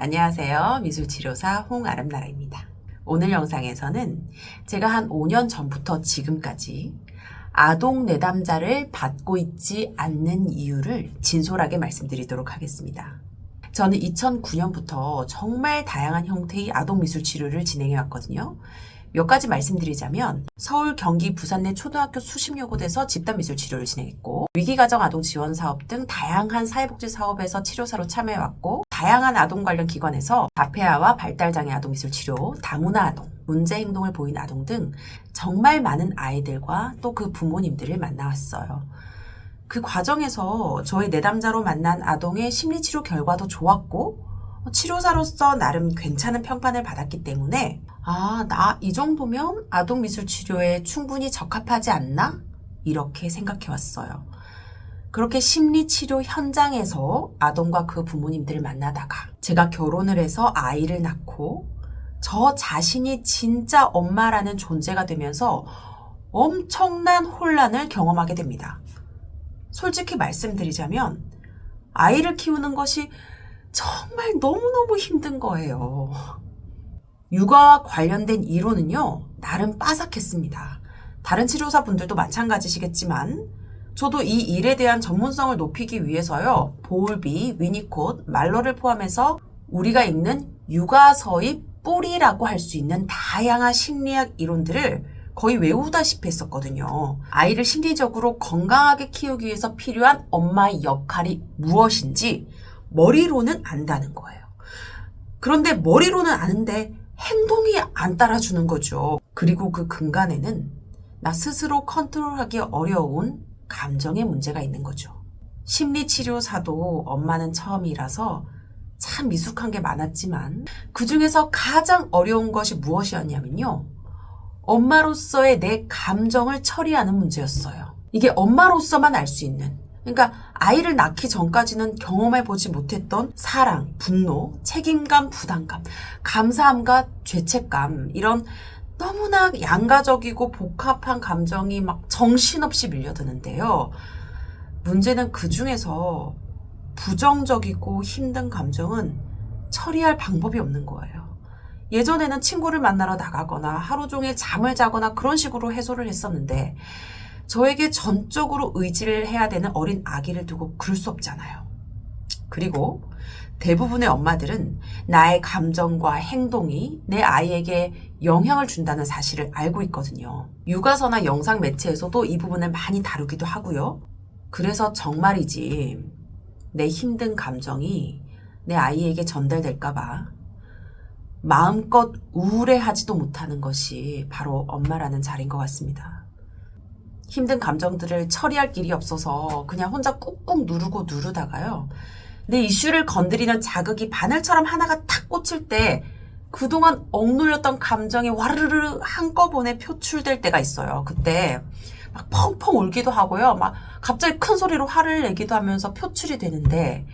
안녕하세요. 미술치료사 홍아름나라입니다. 오늘 영상에서는 제가 한 5년 전부터 지금까지 아동 내담자를 받고 있지 않는 이유를 진솔하게 말씀드리도록 하겠습니다. 저는 2009년부터 정말 다양한 형태의 아동미술치료를 진행해 왔거든요. 몇 가지 말씀드리자면 서울, 경기, 부산 내 초등학교 수십여 곳에서 집단미술 치료를 진행했고 위기가정 아동 지원 사업 등 다양한 사회복지 사업에서 치료사로 참여해왔고 다양한 아동 관련 기관에서 자폐아와 발달장애 아동 미술 치료, 다문화 아동, 문제 행동을 보인 아동 등 정말 많은 아이들과 또 그 부모님들을 만나왔어요. 그 과정에서 저의 내담자로 만난 아동의 심리치료 결과도 좋았고 치료사로서 나름 괜찮은 평판을 받았기 때문에 나 이 정도면 아동미술치료에 충분히 적합하지 않나? 이렇게 생각해왔어요. 그렇게 심리치료 현장에서 아동과 그 부모님들을 만나다가 제가 결혼을 해서 아이를 낳고 저 자신이 진짜 엄마라는 존재가 되면서 엄청난 혼란을 경험하게 됩니다. 솔직히 말씀드리자면 아이를 키우는 것이 정말 너무너무 힘든 거예요. 육아와 관련된 이론은요, 나름 빠삭했습니다. 다른 치료사분들도 마찬가지시겠지만 저도 이 일에 대한 전문성을 높이기 위해서요, 보울비, 위니콧, 말러를 포함해서 우리가 읽는 육아서의 뿌리라고 할 수 있는 다양한 심리학 이론들을 거의 외우다시피 했었거든요. 아이를 심리적으로 건강하게 키우기 위해서 필요한 엄마의 역할이 무엇인지 머리로는 안다는 거예요. 그런데 머리로는 아는데 행동이 안 따라주는 거죠. 그리고 그 근간에는 나 스스로 컨트롤하기 어려운 감정의 문제가 있는 거죠. 심리치료사도 엄마는 처음이라서 참 미숙한 게 많았지만 그 중에서 가장 어려운 것이 무엇이었냐면요. 엄마로서의 내 감정을 처리하는 문제였어요. 이게 엄마로서만 알 수 있는, 그러니까 아이를 낳기 전까지는 경험해보지 못했던 사랑, 분노, 책임감, 부담감, 감사함과 죄책감, 이런 너무나 양가적이고 복합한 감정이 막 정신없이 밀려드는데요. 문제는 그 중에서 부정적이고 힘든 감정은 처리할 방법이 없는 거예요. 예전에는 친구를 만나러 나가거나 하루 종일 잠을 자거나 그런 식으로 해소를 했었는데 저에게 전적으로 의지를 해야 되는 어린 아기를 두고 그럴 수 없잖아요. 그리고 대부분의 엄마들은 나의 감정과 행동이 내 아이에게 영향을 준다는 사실을 알고 있거든요. 육아서나 영상 매체에서도 이 부분을 많이 다루기도 하고요. 그래서 정말이지 내 힘든 감정이 내 아이에게 전달될까봐 마음껏 우울해하지도 못하는 것이 바로 엄마라는 자리인 것 같습니다. 힘든 감정들을 처리할 길이 없어서 그냥 혼자 꾹꾹 누르다가요. 내 이슈를 건드리는 자극이 바늘처럼 하나가 탁 꽂힐 때 그동안 억눌렸던 감정이 와르르르 한꺼번에 표출될 때가 있어요. 그때 막 펑펑 울기도 하고요. 막 갑자기 큰 소리로 화를 내기도 하면서 표출이 되는데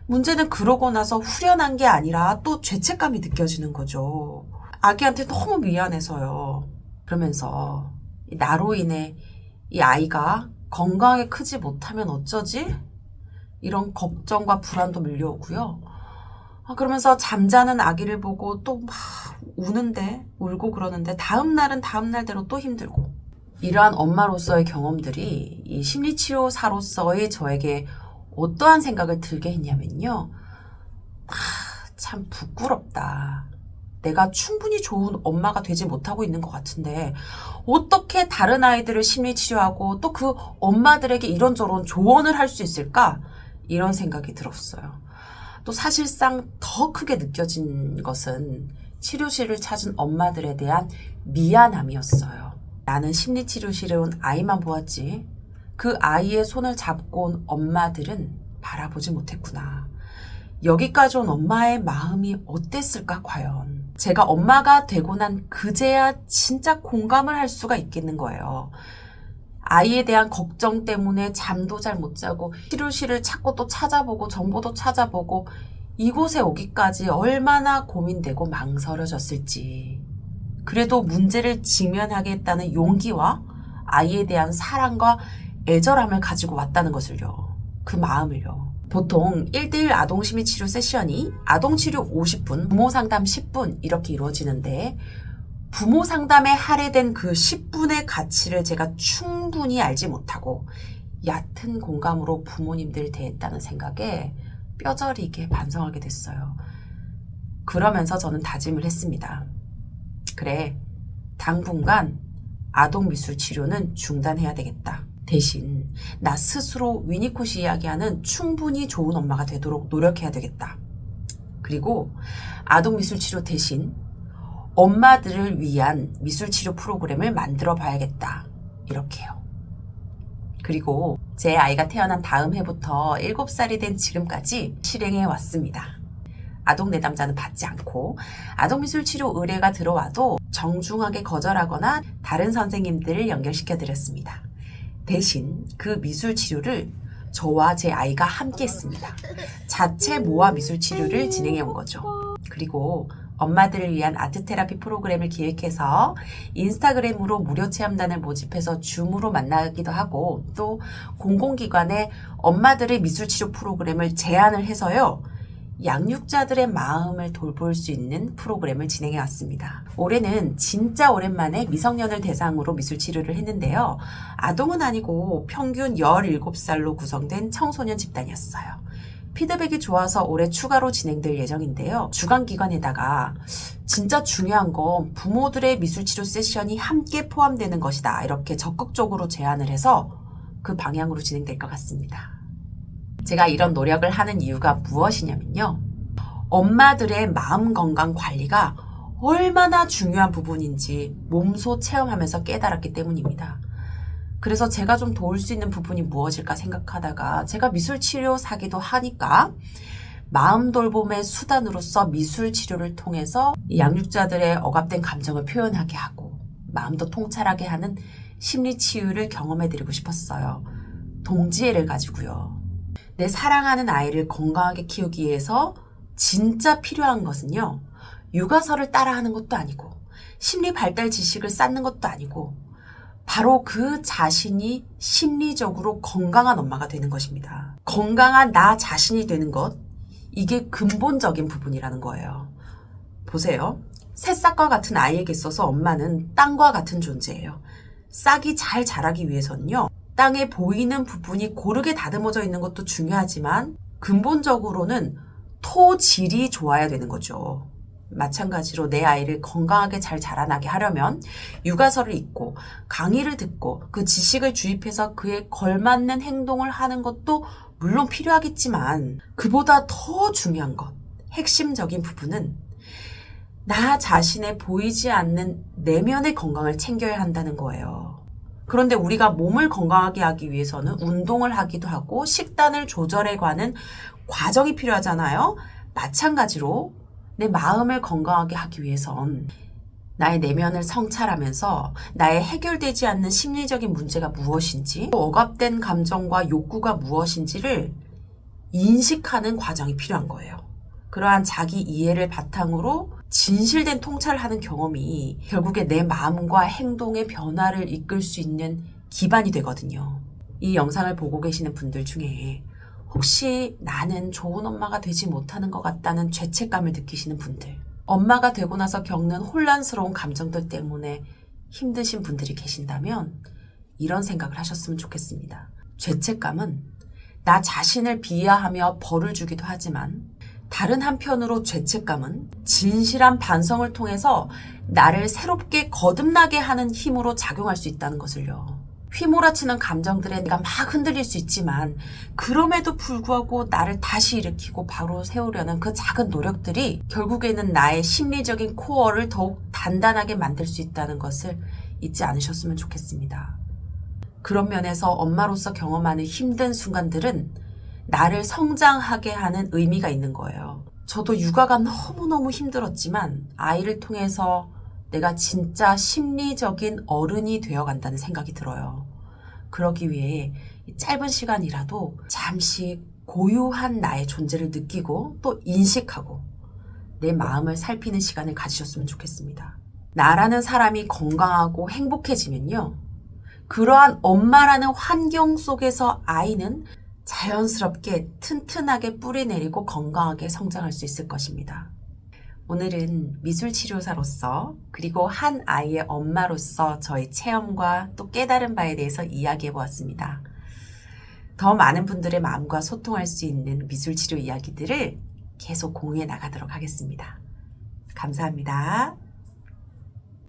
문제는 그러고 나서 후련한 게 아니라 또 죄책감이 느껴지는 거죠. 아기한테 너무 미안해서요. 그러면서 나로 인해 이 아이가 건강하게 크지 못하면 어쩌지? 이런 걱정과 불안도 밀려오고요. 그러면서 잠자는 아기를 보고 또 막 울고 그러는데 다음 날은 다음 날대로 또 힘들고 이러한 엄마로서의 경험들이 이 심리치료사로서의 저에게 어떠한 생각을 들게 했냐면요. 참 부끄럽다. 내가 충분히 좋은 엄마가 되지 못하고 있는 것 같은데 어떻게 다른 아이들을 심리치료하고 또 그 엄마들에게 이런저런 조언을 할 수 있을까? 이런 생각이 들었어요. 또 사실상 더 크게 느껴진 것은 치료실을 찾은 엄마들에 대한 미안함이었어요. 나는 심리치료실에 온 아이만 보았지 그 아이의 손을 잡고 온 엄마들은 바라보지 못했구나. 여기까지 온 엄마의 마음이 어땠을까 과연. 제가 엄마가 되고 난 그제야 진짜 공감을 할 수가 있겠는 거예요. 아이에 대한 걱정 때문에 잠도 잘 못 자고 치료실을 찾고 또 찾아보고 정보도 찾아보고 이곳에 오기까지 얼마나 고민되고 망설여졌을지. 그래도 문제를 직면하겠다는 용기와 아이에 대한 사랑과 애절함을 가지고 왔다는 것을요. 그 마음을요. 보통 1대1 아동심리 치료 세션이 아동치료 50분, 부모 상담 10분 이렇게 이루어지는데 부모 상담에 할애된 그 10분의 가치를 제가 충분히 알지 못하고 얕은 공감으로 부모님들 대했다는 생각에 뼈저리게 반성하게 됐어요. 그러면서 저는 다짐을 했습니다. 그래, 당분간 아동미술 치료는 중단해야 되겠다. 대신 나 스스로 위니콧이 이야기하는 충분히 좋은 엄마가 되도록 노력해야 되겠다. 그리고 아동미술 치료 대신 엄마들을 위한 미술치료 프로그램을 만들어 봐야겠다. 이렇게요. 그리고 제 아이가 태어난 다음 해부터 7살이 된 지금까지 실행해 왔습니다. 아동 내담자는 받지 않고 아동미술치료 의뢰가 들어와도 정중하게 거절하거나 다른 선생님들을 연결시켜 드렸습니다. 대신 그 미술치료를 저와 제 아이가 함께 했습니다. 자체 모아 미술치료를 진행해 온 거죠. 그리고 엄마들을 위한 아트테라피 프로그램을 기획해서 인스타그램으로 무료 체험단을 모집해서 줌으로 만나기도 하고 또 공공기관에 엄마들의 미술치료 프로그램을 제안을 해서요. 양육자들의 마음을 돌볼 수 있는 프로그램을 진행해 왔습니다. 올해는 진짜 오랜만에 미성년을 대상으로 미술치료를 했는데요. 아동은 아니고 평균 17살로 구성된 청소년 집단이었어요. 피드백이 좋아서 올해 추가로 진행될 예정인데요. 주관기관에다가 진짜 중요한 건 부모들의 미술치료 세션이 함께 포함되는 것이다. 이렇게 적극적으로 제안을 해서 그 방향으로 진행될 것 같습니다. 제가 이런 노력을 하는 이유가 무엇이냐면요. 엄마들의 마음 건강 관리가 얼마나 중요한 부분인지 몸소 체험하면서 깨달았기 때문입니다. 그래서 제가 좀 도울 수 있는 부분이 무엇일까 생각하다가 제가 미술치료사기도 하니까 마음 돌봄의 수단으로서 미술치료를 통해서 양육자들의 억압된 감정을 표현하게 하고 마음도 통찰하게 하는 심리치유를 경험해드리고 싶었어요. 동지애를 가지고요. 내 사랑하는 아이를 건강하게 키우기 위해서 진짜 필요한 것은요. 육아서를 따라하는 것도 아니고 심리 발달 지식을 쌓는 것도 아니고 바로 그 자신이 심리적으로 건강한 엄마가 되는 것입니다. 건강한 나 자신이 되는 것, 이게 근본적인 부분이라는 거예요. 보세요. 새싹과 같은 아이에게 있어서 엄마는 땅과 같은 존재예요. 싹이 잘 자라기 위해서는요. 땅에 보이는 부분이 고르게 다듬어져 있는 것도 중요하지만 근본적으로는 토질이 좋아야 되는 거죠. 마찬가지로 내 아이를 건강하게 잘 자라나게 하려면 육아서를 읽고 강의를 듣고 그 지식을 주입해서 그에 걸맞는 행동을 하는 것도 물론 필요하겠지만 그보다 더 중요한 것, 핵심적인 부분은 나 자신의 보이지 않는 내면의 건강을 챙겨야 한다는 거예요. 그런데 우리가 몸을 건강하게 하기 위해서는 운동을 하기도 하고 식단을 조절해 가는 과정이 필요하잖아요. 마찬가지로 내 마음을 건강하게 하기 위해선 나의 내면을 성찰하면서 나의 해결되지 않는 심리적인 문제가 무엇인지 억압된 감정과 욕구가 무엇인지를 인식하는 과정이 필요한 거예요. 그러한 자기 이해를 바탕으로 진실된 통찰을 하는 경험이 결국에 내 마음과 행동의 변화를 이끌 수 있는 기반이 되거든요. 이 영상을 보고 계시는 분들 중에 혹시 나는 좋은 엄마가 되지 못하는 것 같다는 죄책감을 느끼시는 분들, 엄마가 되고 나서 겪는 혼란스러운 감정들 때문에 힘드신 분들이 계신다면 이런 생각을 하셨으면 좋겠습니다. 죄책감은 나 자신을 비하하며 벌을 주기도 하지만 다른 한편으로 죄책감은 진실한 반성을 통해서 나를 새롭게 거듭나게 하는 힘으로 작용할 수 있다는 것을요. 휘몰아치는 감정들에 내가 막 흔들릴 수 있지만 그럼에도 불구하고 나를 다시 일으키고 바로 세우려는 그 작은 노력들이 결국에는 나의 심리적인 코어를 더욱 단단하게 만들 수 있다는 것을 잊지 않으셨으면 좋겠습니다. 그런 면에서 엄마로서 경험하는 힘든 순간들은 나를 성장하게 하는 의미가 있는 거예요. 저도 육아가 너무너무 힘들었지만 아이를 통해서 내가 진짜 심리적인 어른이 되어간다는 생각이 들어요. 그러기 위해 짧은 시간이라도 잠시 고유한 나의 존재를 느끼고 또 인식하고 내 마음을 살피는 시간을 가지셨으면 좋겠습니다. 나라는 사람이 건강하고 행복해지면요. 그러한 엄마라는 환경 속에서 아이는 자연스럽게 튼튼하게 뿌리 내리고 건강하게 성장할 수 있을 것입니다. 오늘은 미술치료사로서 그리고 한 아이의 엄마로서 저의 체험과 또 깨달은 바에 대해서 이야기해 보았습니다. 더 많은 분들의 마음과 소통할 수 있는 미술치료 이야기들을 계속 공유해 나가도록 하겠습니다. 감사합니다.